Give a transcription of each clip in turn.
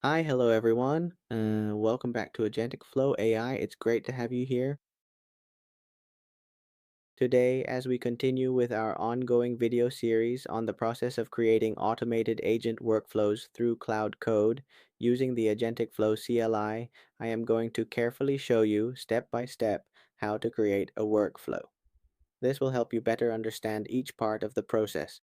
Hi, hello everyone. Welcome back to Agenticflow AI. It's great to have you here. Today, as we continue with our ongoing video series on the process of creating automated agent workflows through Cloud Code using the Agenticflow CLI, I am going to carefully show you step by step how to create a workflow. This will help you better understand each part of the process.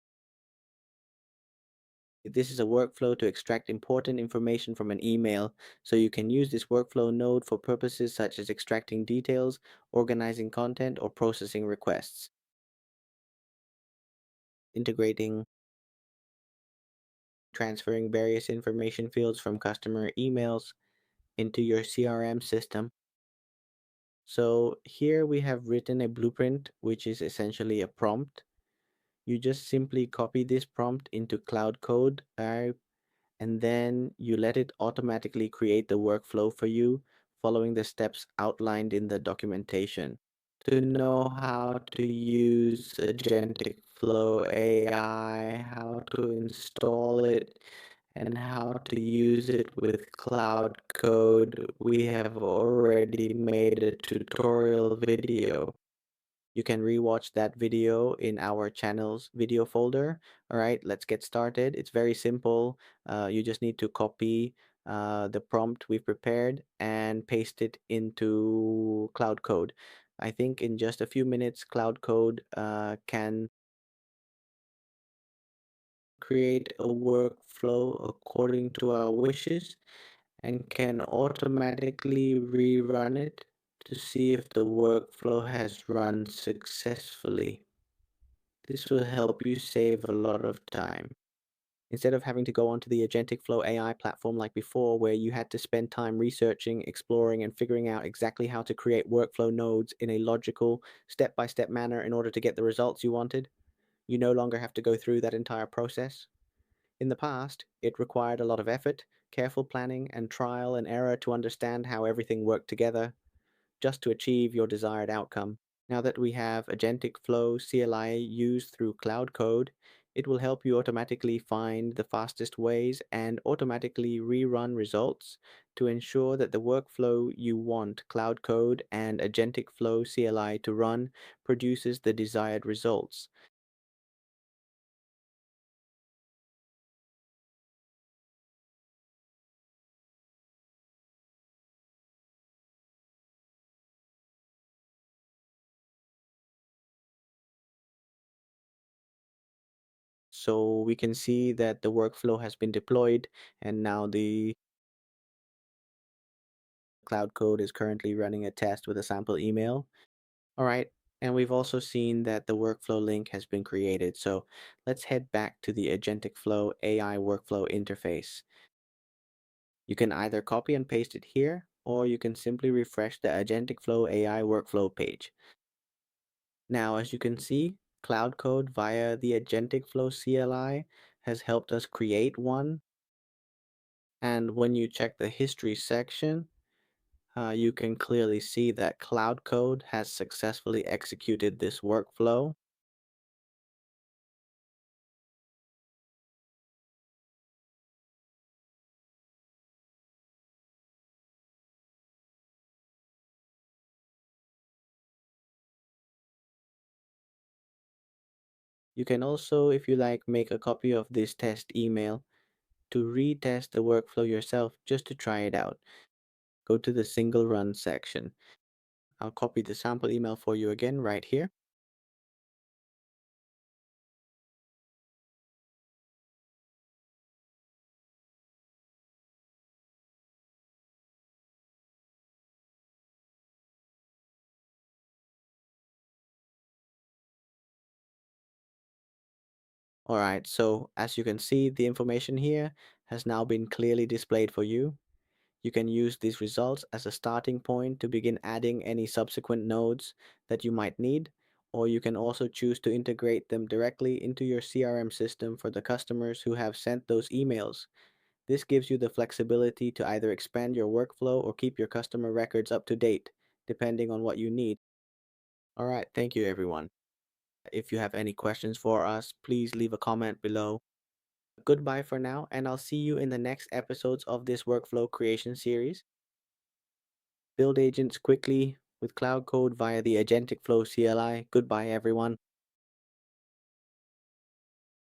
This is a workflow to extract important information from an email, so you can use this workflow node for purposes such as extracting details, organizing content, or processing requests. Integrating, transferring various information fields from customer emails into your CRM system. So here we have written a blueprint, which is essentially a prompt. You just simply copy this prompt into Cloud Code, and then you let it automatically create the workflow for you, following the steps outlined in the documentation. To know how to use Agentic Flow AI, how to install it, and how to use it with Cloud Code, we have already made a tutorial video. You can rewatch that video in our channel's video folder. All right, let's get started. It's very simple. You just need to copy the prompt we've prepared and paste it into Cloud Code. I think in just a few minutes, Cloud Code can create a workflow according to our wishes and can automatically rerun it to see if the workflow has run successfully. This will help you save a lot of time. Instead of having to go onto the Agenticflow AI platform like before, where you had to spend time researching, exploring, and figuring out exactly how to create workflow nodes in a logical, step-by-step manner in order to get the results you wanted, you no longer have to go through that entire process. In the past, it required a lot of effort, careful planning, and trial and error to understand how everything worked together just to achieve your desired outcome. Now that we have Agenticflow CLI used through Cloud Code, it will help you automatically find the fastest ways and automatically rerun results to ensure that the workflow you want Cloud Code and Agenticflow CLI to run produces the desired results. So we can see that the workflow has been deployed, and now the Cloud Code is currently running a test with a sample email. All right. And we've also seen that the workflow link has been created. So let's head back to the Agenticflow AI workflow interface. You can either copy and paste it here, or you can simply refresh the Agenticflow AI workflow page. Now, as you can see, Cloud Code via the Agenticflow CLI has helped us create one. And when you check the history section, you can clearly see that Cloud Code has successfully executed this workflow. You can also, if you like, make a copy of this test email to retest the workflow yourself just to try it out. Go to the single run section. I'll copy the sample email for you again right here. Alright, so as you can see, the information here has now been clearly displayed for you. You can use these results as a starting point to begin adding any subsequent nodes that you might need, or you can also choose to integrate them directly into your CRM system for the customers who have sent those emails. This gives you the flexibility to either expand your workflow or keep your customer records up to date, depending on what you need. All right, thank you everyone. If you have any questions for us, please leave a comment below. Goodbye for now, and I'll see you in the next episodes of this workflow creation series. Build agents quickly with Cloud Code via the Agenticflow CLI. Goodbye, everyone.